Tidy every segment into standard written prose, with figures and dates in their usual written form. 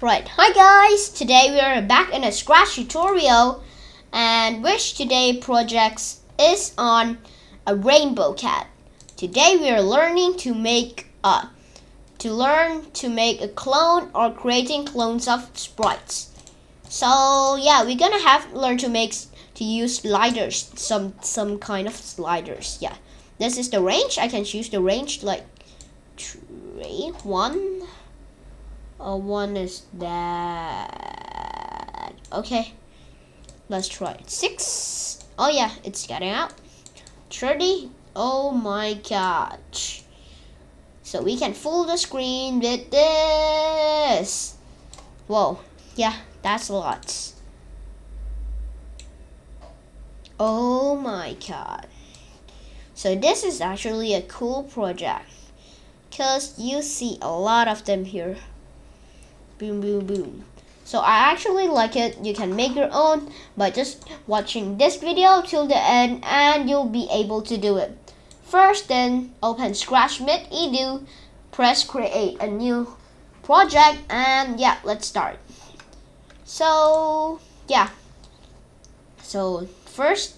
Right, hi guys! Today we are back in a Scratch tutorial, and which today project is on a rainbow cat. Today we are learning to make a clone or creating clones of sprites. So yeah, we're gonna learn to use sliders, some kind of sliders. Yeah, this is the range. I can choose the range like 1. One is that. Okay, let's try it. 6. Oh yeah, it's getting out. 30. Oh my gosh. So we can full the screen with this. Whoa, yeah, that's a lot. Oh my god. So this is actually a cool project, because you see a lot of them here. Boom, boom, boom. So I actually like it. You can make your own by just watching this video till the end, and you'll be able to do it. First, then open Scratch Edu, press create a new project, and yeah, let's start. So yeah. So first,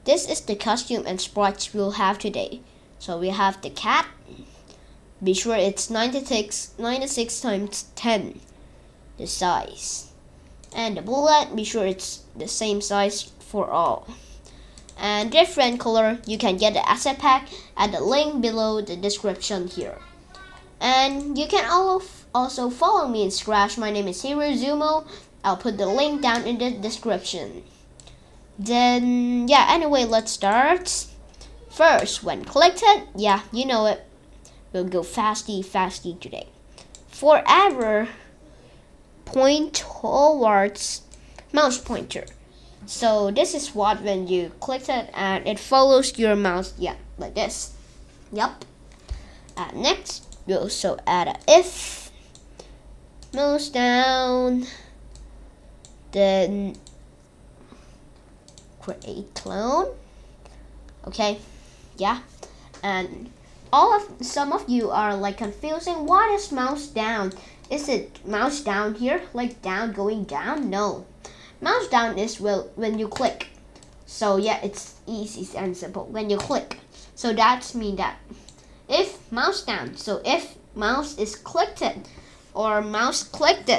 this is the costume and sprites we'll have today. So we have the cat. Be sure it's 96 times 10, the size. And the bullet, be sure it's the same size for all. And different color, you can get the asset pack at the link below the description here. And you can also follow me in Scratch. My name is Hirozumo. I'll put the link down in the description. Then, yeah, anyway, let's start. First, when clicked it, yeah, you know it. We'll go fasty today. Forever point towards mouse pointer. So this is what when you click it and it follows your mouse, yeah, like this. Yup. Next, we also add a if. Mouse down. Then create clone. Okay, yeah, and some of you are like confusing. What is mouse down? Is it mouse down here, like down going down? No, mouse down is when you click. So yeah, it's easy and simple when you click. So that's mean that if mouse down. So if mouse is clicked or mouse clicked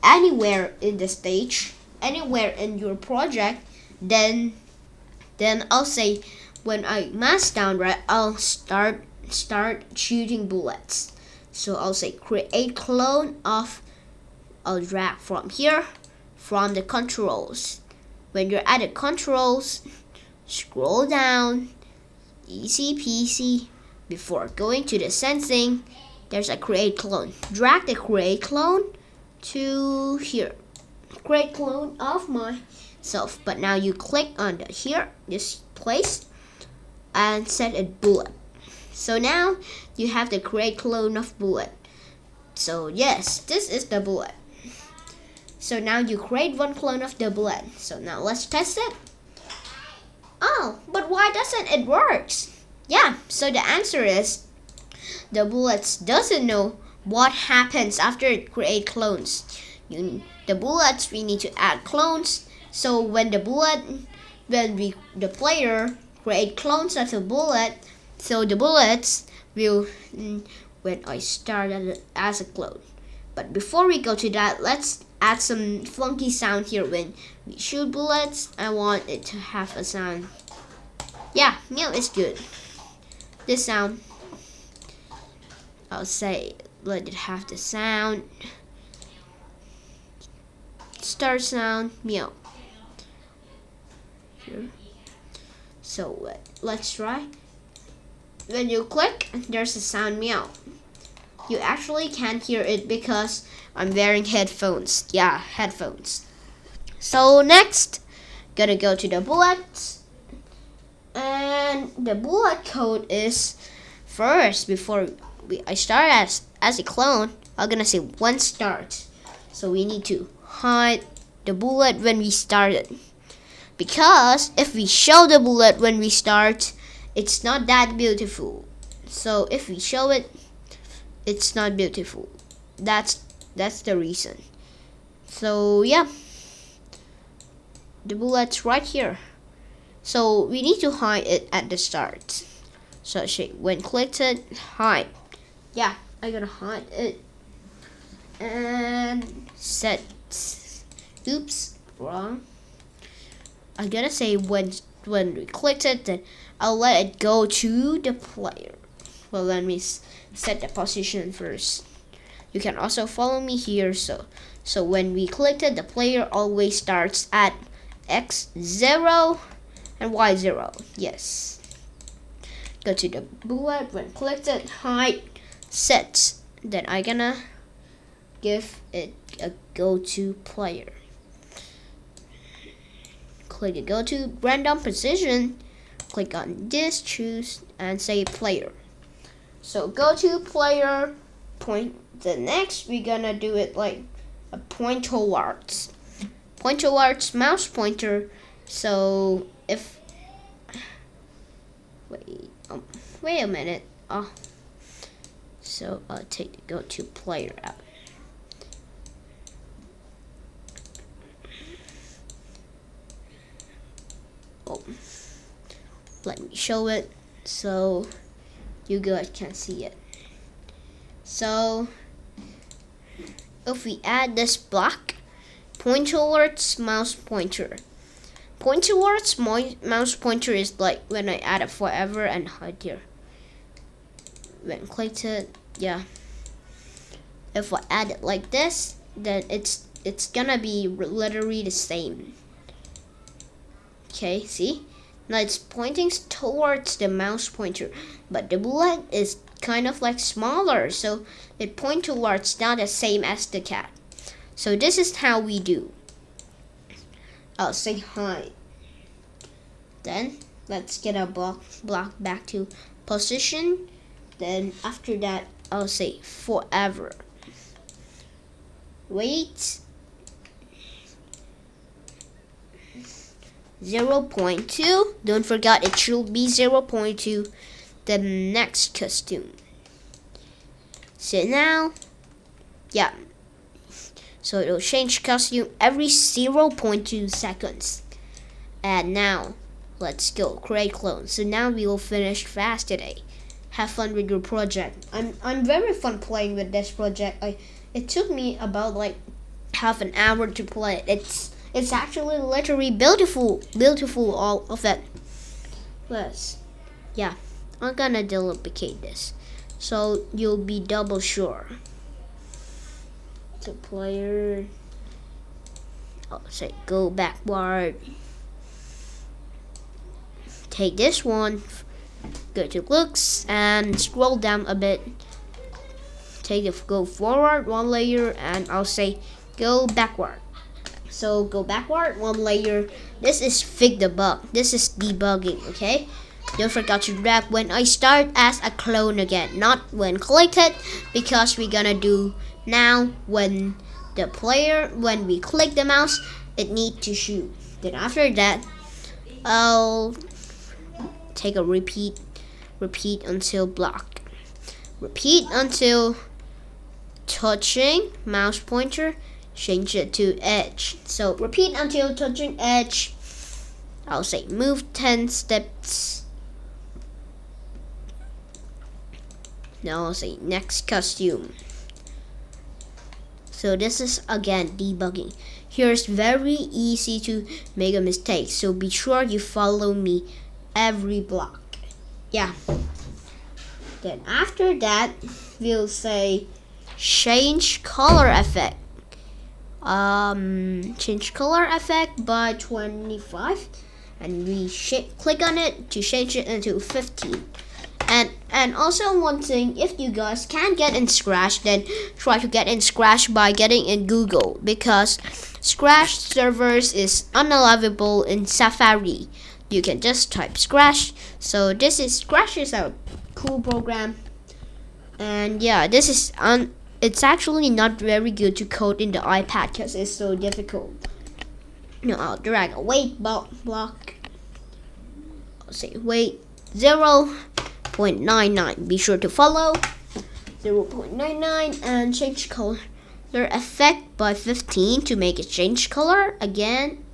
anywhere in the stage, anywhere in your project, then I'll say when I mouse down, right, I'll start shooting bullets. So I'll say create clone of. I'll drag from here, from the controls. When you're at the controls, scroll down, easy peasy. Before going to the sensing, there's a create clone. Drag the create clone to here. Create clone of myself. But now you click on this place, and set a bullet. So now you have the create clone of bullet. So yes, this is the bullet. So now you create one clone of the bullet. So now let's test it. Oh, but why doesn't it work? Yeah, so the answer is the bullets doesn't know what happens after it create clones. The bullets, we need to add clones. So when the player create clones of the bullet, so the bullets will when I start as a clone. But before we go to that, let's add some funky sound here. When we shoot bullets, I want it to have a sound. Yeah, meow is good. This sound, I'll say let it have the sound. Start sound, meow. Here. So let's try. When you click, there's a sound meow. You actually can't hear it because I'm wearing headphones. Yeah, headphones. So next, gonna go to the bullets. And the bullet code is first, before I start as a clone, I'm gonna say one start. So we need to hide the bullet when we started. Because if we show the bullet when we start, it's not that beautiful. So if we show it, it's not beautiful. That's That's the reason. So yeah, the bullet's right here. So we need to hide it at the start. So when clicked it, hide. Yeah, I'm gonna hide it and set. Oops, wrong. I'm gonna say when we clicked it, then I'll let it go to the player. Well, let me set the position first. You can also follow me here. So when we clicked it, the player always starts at X0 and Y0. Yes. Go to the bullet. When clicked it, hide, set. Then I'm gonna give it a go-to player. Click the go to random position. Click on this, choose, and say player. So go to player, point. The next we're gonna do it like a point towards. Point towards mouse pointer. So if wait a minute. So I'll take the go to player out. Let me show it so you guys can see it. So if we add this block, point towards mouse pointer. Point towards mouse pointer is like when I add it forever and hide here. When clicked it, yeah. If I add it like this, then it's gonna be literally the same. Okay, see? Now it's pointing towards the mouse pointer, but the bullet is kind of like smaller, so it points towards not the same as the cat. So this is how we do. I'll say hi. Then let's get our block back to position. Then after that, I'll say forever. Wait. 0.2. Don't forget it should be 0.2. The next costume. So now, yeah. So it'll change costume every 0.2 seconds. And now, let's go create clone. So now we will finish fast today. Have fun with your project. I'm very fun playing with this project. It took me about like half an hour to play it. It's actually literally beautiful all of it. Plus, yeah, I'm gonna duplicate this, so you'll be double sure. So player, I'll say go backward. Take this one, go to looks and scroll down a bit. Go forward one layer and I'll say go backward. So go backward one layer. This is fix the bug. This is debugging, okay? Don't forget to drag when I start as a clone again, not when clicked, because we're gonna do now when we click the mouse, it needs to shoot. Then after that, I'll take a repeat until block. Repeat until touching mouse pointer. Change it to edge. So repeat until touching edge. I'll say move 10 steps. Now I'll say next costume. So this is again debugging. Here's very easy to make a mistake. So be sure you follow me every block. Yeah. Then after that, we'll say change color effect. Change color effect by 25, and we click on it to change it into 15. And also one thing, if you guys can't get in Scratch, then try to get in Scratch by getting in Google, because Scratch servers is unavailable in Safari. You can just type Scratch. So Scratch is a cool program, and yeah, it's actually not very good to code in the iPad because it's so difficult. Now I'll drag a weight block. I'll say weight 0.99. Be sure to follow 0.99 and change color color effect by 15 to make it change color again.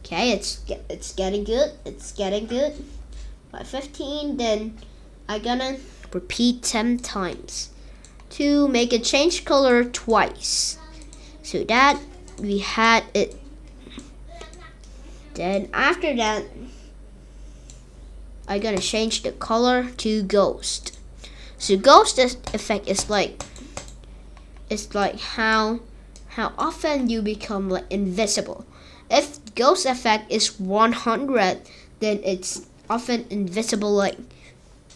Okay, it's getting good. It's getting good. By 15, then I'm gonna repeat 10 times to make it change color twice. So that we had it. Then after that, I'm gonna change the color to ghost. So ghost effect is like, it's like how often you become like invisible. If ghost effect is 100, then it's often invisible, like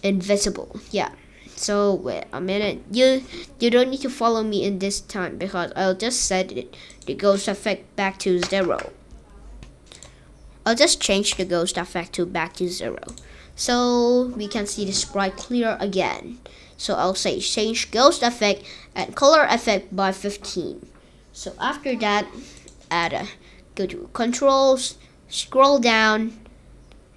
invisible. Yeah. So wait a minute. You don't need to follow me in this time because I'll just set it the ghost effect back to 0. I'll just change the ghost effect to back to 0. So we can see the sprite clear again. So I'll say change ghost effect and color effect by 15. So after that, go to controls, scroll down,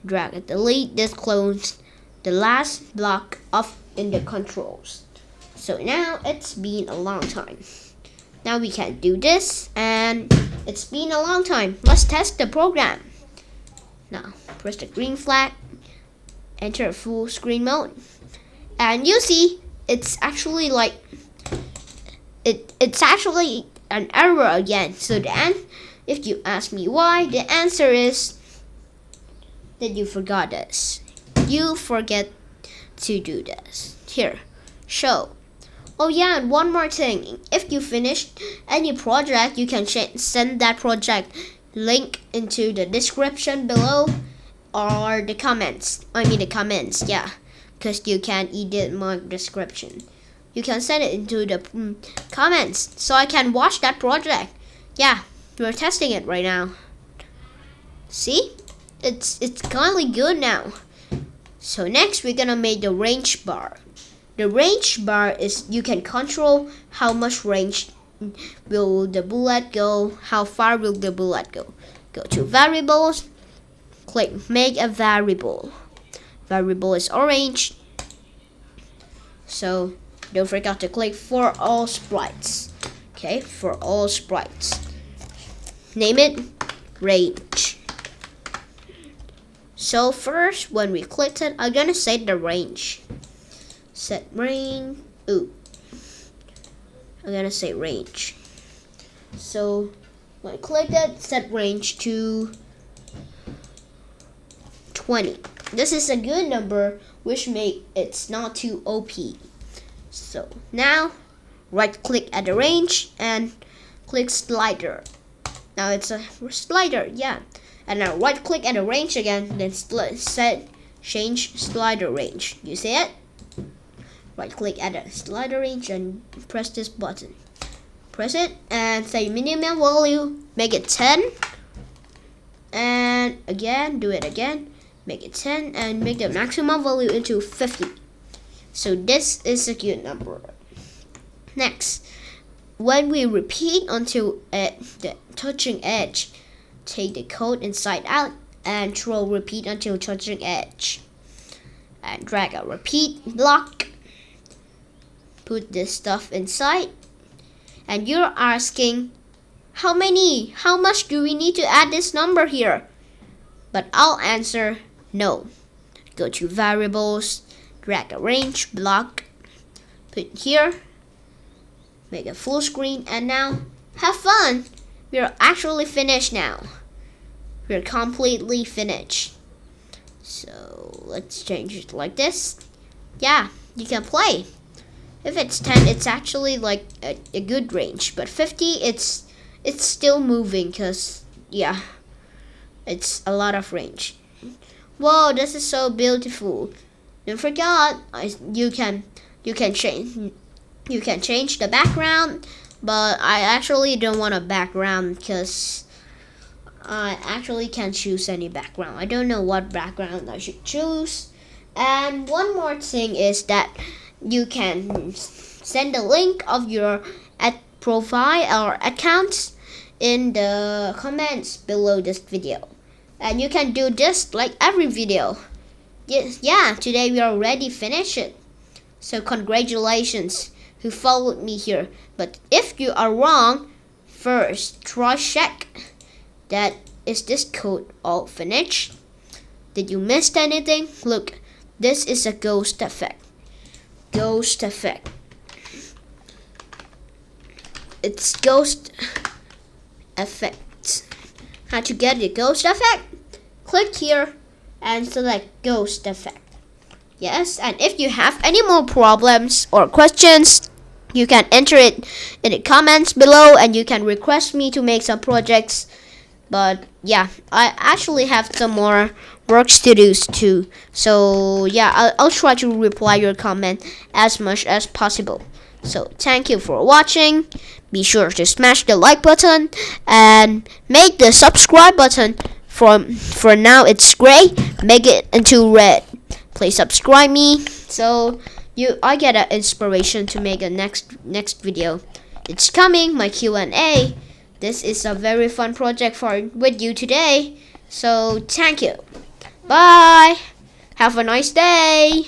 drag and delete this close the last block of in the controls. So now it's been a long time. Now we can do this, and it's been a long time. Let's test the program. Now press the green flag, enter full screen mode, and you see it's actually like it's actually an error again. So if you ask me why, the answer is that you forgot this. You forget to do this. Here, show. Oh yeah, and one more thing. If you finished any project, you can send that project link into the description below or the comments. The comments, yeah, because you can edit my description. You can send it into the comments so I can watch that project. Yeah, we're testing it right now. See? It's kindly good now. So next we're gonna make the range bar. The range bar is you can control how much range will the bullet go, how far will the bullet go. Go to variables, click make a variable. Variable is orange. So don't forget to click for all sprites. Okay, for all sprites. Name it range. So first, when we clicked it, I'm gonna set the range. Set range. I'm gonna say range. So when I click it, set range to 20. This is a good number, which make it's not too OP. So now, right click at the range and click slider. Now it's a slider, yeah. And now right click at the range again, then set change slider range. You see it? Right click at the slider range and press this button. Press it and say minimum value, make it 10. And again, do it again. Make it 10 and make the maximum value into 50. So this is a good number. Next, when we repeat until the touching edge, take the code inside out and throw repeat until touching edge. And drag a repeat block. Put this stuff inside. And you're asking, how much do we need to add this number here? But I'll answer no. Go to variables, drag a range block, put here, make a full screen, and now have fun. We're actually finished now. We're completely finished. So let's change it like this. Yeah, you can play. If it's 10, it's actually like a good range, but 50, it's still moving because yeah, it's a lot of range. Whoa, this is so beautiful. Don't forget, you can change the background, but I actually don't want a background because I actually can't choose any background. I don't know what background I should choose. And one more thing is that you can send the link of your profile or accounts in the comments below this video. And you can do this like every video. Yeah, today we already finished it. So congratulations. who followed me here. But if you are wrong, first try check that is this code all finished. Did you miss anything? Look, this is a ghost effect. Ghost effect. It's ghost effect. How to get the ghost effect? Click here and select ghost effect. Yes, and if you have any more problems or questions, you can enter it in the comments below, and you can request me to make some projects. But yeah, I actually have some more works to do too. So yeah, I'll try to reply your comment as much as possible. So thank you for watching. Be sure to smash the like button and make the subscribe button for now it's gray, make it into red. Please subscribe me so I get an inspiration to make a next video. It's coming, my Q&A. This is a very fun project with you today. So thank you. Bye. Have a nice day.